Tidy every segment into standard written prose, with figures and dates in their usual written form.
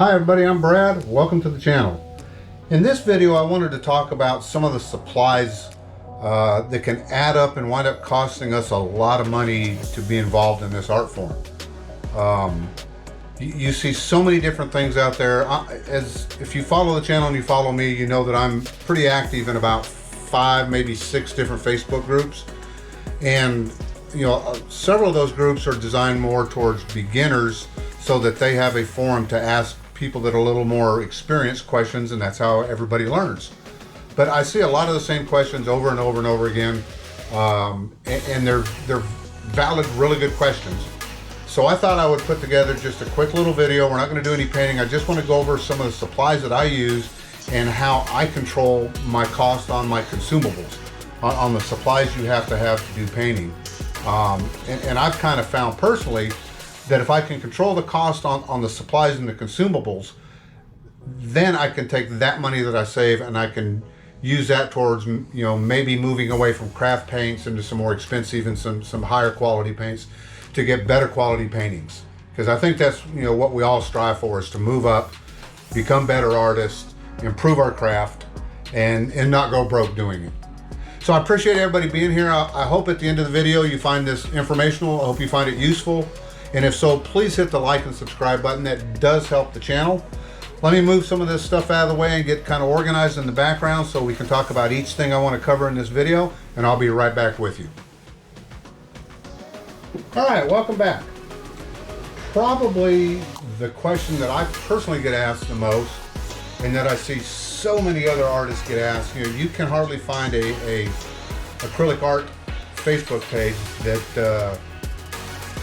Hi everybody, I'm Brad. Welcome to the channel. In this video I wanted to talk about some of the supplies that can add up and wind up costing us a lot of money to be involved in this art form. You see so many different things out there. If you follow the channel and you follow me, you know that I'm pretty active in about 5, maybe 6 different Facebook groups. And several of those groups are designed more towards beginners so that they have a forum to ask people that are a little more experienced questions, and that's how everybody learns. But I see a lot of the same questions over and over and over again, and they're valid, really good questions. So I thought I would put together just a quick little video. We're not going to do any painting. I just want to go over some of the supplies that I use and how I control my cost on my consumables, on the supplies you have to do painting. And I've kind of found personally that if I can control the cost on the supplies and the consumables, then I can take that money that I save and I can use that towards maybe moving away from craft paints into some more expensive and some higher quality paints to get better quality paintings. Because I think that's what we all strive for, is to move up, become better artists, improve our craft, and not go broke doing it. So I appreciate everybody being here. I hope at the end of the video you find this informational. I hope you find it useful. And if so, please hit the like and subscribe button. That does help the channel. Let me move some of this stuff out of the way and get kind of organized in the background so we can talk about each thing I want to cover in this video, and I'll be right back with you. All right, welcome back. Probably the question that I personally get asked the most, and that I see so many other artists get asked, you can hardly find a acrylic art Facebook page that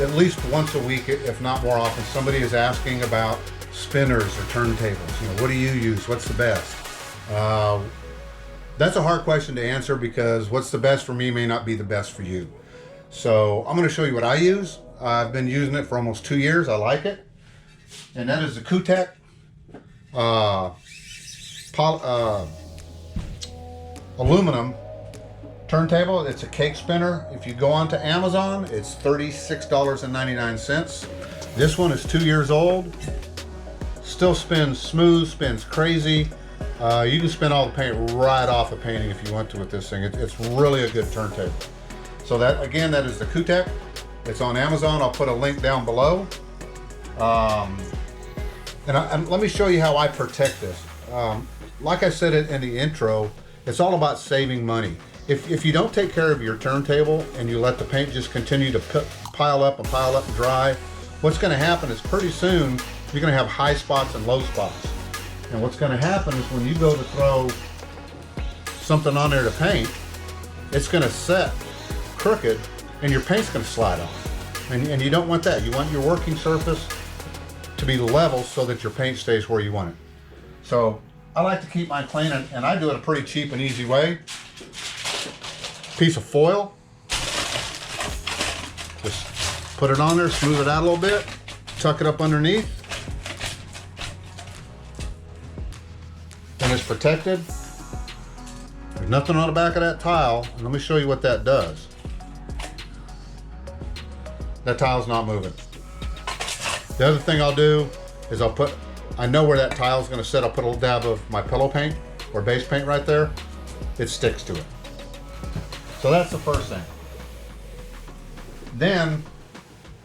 at least once a week, if not more often, somebody is asking about spinners or turntables. What do you use? What's the best? That's a hard question to answer, because what's the best for me may not be the best for you. So I'm going to show you what I use. I've been using it for almost 2 years. I like it. And that is the Kutec aluminum turntable. It's a cake spinner. If you go onto Amazon, it's $36.99. This one is 2 years old. Still spins smooth, spins crazy. You can spin all the paint right off a painting if you want to with this thing. It's really a good turntable. So that is the Kutec. It's on Amazon. I'll put a link down below. And let me show you how I protect this. Like I said in the intro, it's all about saving money. If you don't take care of your turntable and you let the paint just continue to pile up and dry, what's going to happen is pretty soon you're going to have high spots and low spots. And what's going to happen is when you go to throw something on there to paint, it's going to set crooked and your paint's going to slide off. And you don't want that. You want your working surface to be level so that your paint stays where you want it. So I like to keep mine clean, and I do it a pretty cheap and easy way. Piece of foil, just put it on there, smooth it out a little bit, tuck it up underneath, and it's protected. There's nothing on the back of that tile, and let me show you what that does. That tile's not moving. The other thing I'll do is I know where that tile's going to sit. I'll put a little dab of my pillow paint or base paint right there. It sticks to it. So that's the first thing. Then,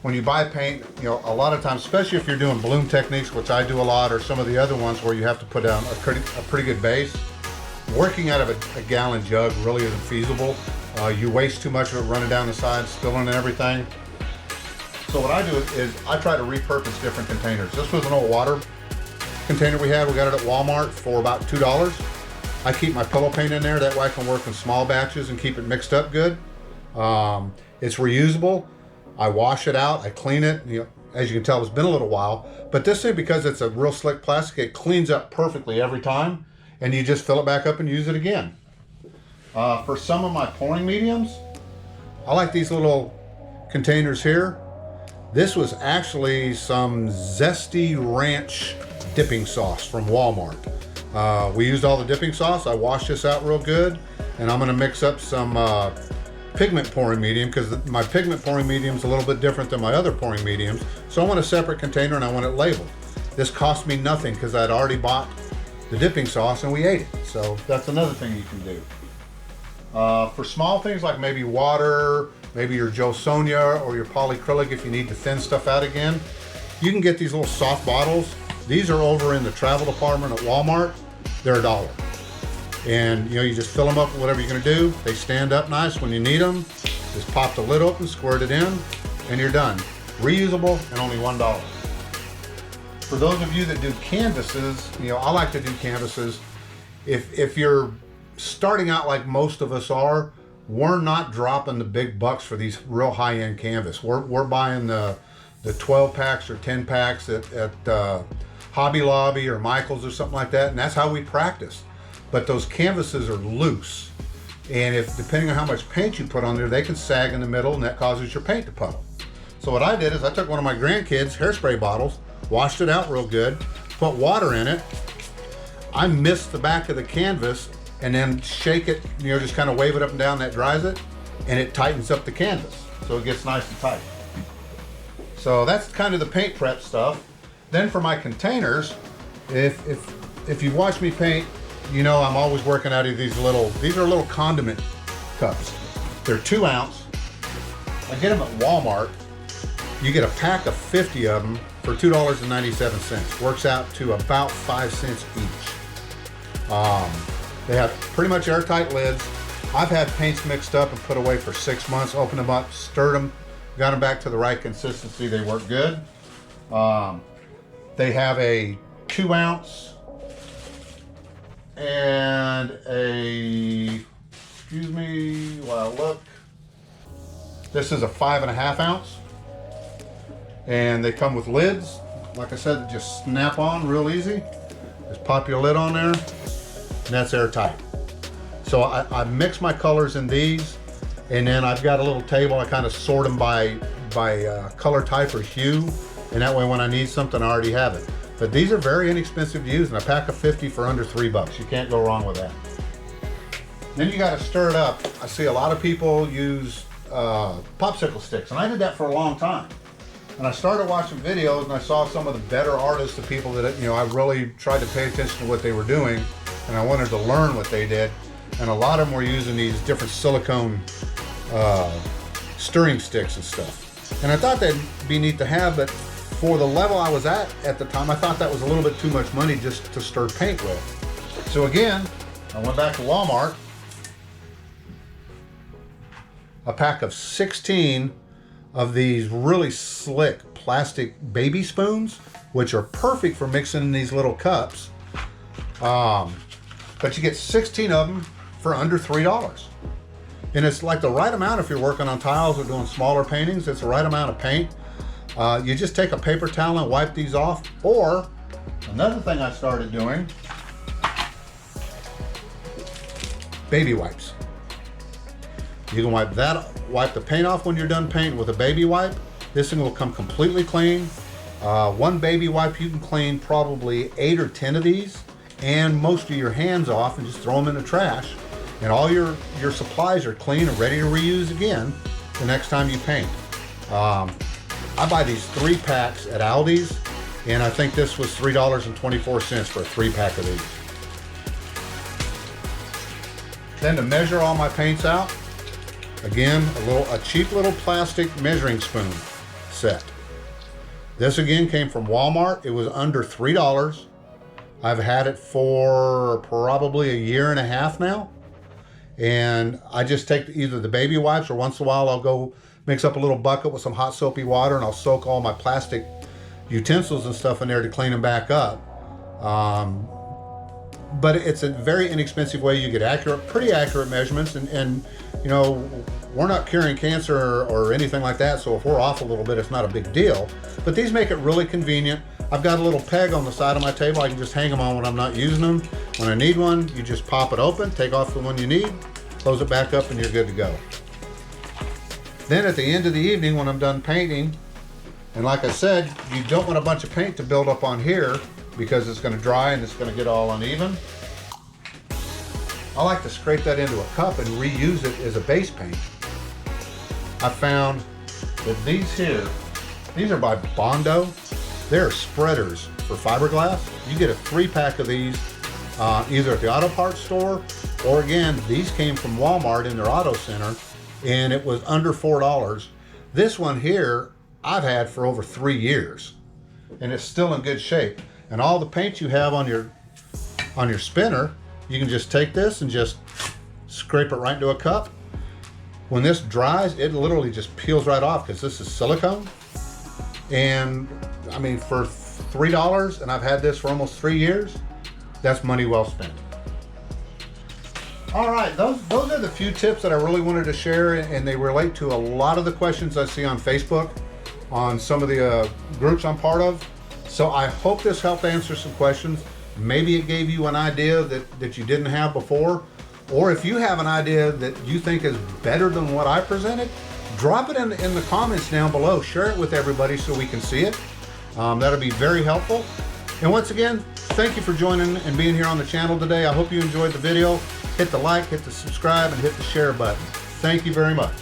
when you buy paint, a lot of times, especially if you're doing bloom techniques, which I do a lot, or some of the other ones where you have to put down a pretty good base, working out of a gallon jug really isn't feasible. You waste too much of it running down the sides, spilling and everything. So what I do is I try to repurpose different containers. This was an old water container we had. We got it at Walmart for about $2. I keep my pillow paint in there. That way I can work in small batches and keep it mixed up good. It's reusable. I wash it out. I clean it. As you can tell, it's been a little while. But this thing, because it's a real slick plastic, it cleans up perfectly every time. And you just fill it back up and use it again. For some of my pouring mediums, I like these little containers here. This was actually some Zesty Ranch dipping sauce from Walmart. We used all the dipping sauce. I washed this out real good, and I'm going to mix up some pigment pouring medium, because my pigment pouring medium is a little bit different than my other pouring mediums. So I want a separate container and I want it labeled. This cost me nothing because I'd already bought the dipping sauce and we ate it. So that's another thing you can do. For small things like maybe water, maybe your Joe Sonia or your polyacrylic, if you need to thin stuff out again, you can get these little soft bottles. These are over in the travel department at Walmart. They're $1. And you know, you just fill them up with whatever you're gonna do. They stand up nice when you need them. Just pop the lid open, squirt it in, and you're done. Reusable and only $1. For those of you that do canvases, you know, I like to do canvases. If you're starting out like most of us are, we're not dropping the big bucks for these real high-end canvas. We're buying the 12 packs or 10 packs at Hobby Lobby or Michael's or something like that, and that's how we practice. But those canvases are loose, and if depending on how much paint you put on there, they can sag in the middle, and that causes your paint to puddle. So what I did is I took one of my grandkids' hairspray bottles, washed it out real good, put water in it. I mist the back of the canvas and then shake it, you know, just kind of wave it up and down, that dries it, and it tightens up the canvas. So it gets nice and tight. So that's kind of the paint prep stuff. Then for my containers, if you watch me paint, you know I'm always working out of these are little condiment cups. They're 2 ounce. I get them at Walmart. You get a pack of 50 of them for $2.97. Works out to about 5 cents each. They have pretty much airtight lids. I've had paints mixed up and put away for 6 months, opened them up, stirred them, got them back to the right consistency. They work good. They have a 2 ounce and a, excuse me while I look, this is a 5.5 ounce. And they come with lids. Like I said, just snap on real easy. Just pop your lid on there, and that's airtight. So I mix my colors in these, and then I've got a little table. I kind of sort them by color type or hue, and that way when I need something, I already have it. But these are very inexpensive to use, and a pack of 50 for under $3. You can't go wrong with that. Then you got to stir it up. I see a lot of people use popsicle sticks, and I did that for a long time. And I started watching videos, and I saw some of the better artists, the people that, you know, I really tried to pay attention to what they were doing, and I wanted to learn what they did. And a lot of them were using these different silicone stirring sticks and stuff. And I thought that'd be neat to have, but for the level I was at the time, I thought that was a little bit too much money just to stir paint with. So again, I went back to Walmart. A pack of 16 of these really slick plastic baby spoons, which are perfect for mixing in these little cups. But you get 16 of them for under $3. And it's like the right amount if you're working on tiles or doing smaller paintings. It's the right amount of paint. You just take a paper towel and wipe these off. Or another thing I started doing, baby wipes. You can wipe the paint off when you're done painting with a baby wipe. This thing will come completely clean. One baby wipe, you can clean probably 8 or 10 of these and most of your hands off and just throw them in the trash. And all your supplies are clean and ready to reuse again the next time you paint. I buy these 3 packs at Aldi's, and I think this was $3.24 for a 3-pack of these. Then to measure all my paints out, again, a cheap little plastic measuring spoon set. This again came from Walmart. It was under $3. I've had it for probably 1.5 years now. And I just take either the baby wipes, or once in a while I'll go mix up a little bucket with some hot soapy water, and I'll soak all my plastic utensils and stuff in there to clean them back up. But it's a very inexpensive way. You get pretty accurate measurements, and you know, we're not curing cancer or anything like that, so if we're off a little bit, it's not a big deal. But these make it really convenient. I've got a little peg on the side of my table. I can just hang them on when I'm not using them. When I need one, you just pop it open, take off the one you need, close it back up, and you're good to go. Then at the end of the evening, when I'm done painting, and like I said, you don't want a bunch of paint to build up on here because it's going to dry and it's going to get all uneven. I like to scrape that into a cup and reuse it as a base paint. I found that these are by Bondo. They're spreaders. for fiberglass. You get a 3-pack of these either at the auto parts store, or again, these came from Walmart in their auto center, and it was under $4. This one here I've had for over 3 years, and it's still in good shape. And all the paint you have on your spinner, you can just take this and just scrape it right into a cup. When this dries, it literally just peels right off because this is silicone. And I mean, for $3, and I've had this for almost 3 years, that's money well spent. All right, those are the few tips that I really wanted to share, and they relate to a lot of the questions I see on Facebook, on some of the groups I'm part of. So I hope this helped answer some questions. Maybe it gave you an idea that you didn't have before, or if you have an idea that you think is better than what I presented, drop it in the comments down below. Share it with everybody so we can see it. That'll be very helpful. And once again, thank you for joining and being here on the channel today. I hope you enjoyed the video. Hit the like, hit the subscribe, and hit the share button. Thank you very much.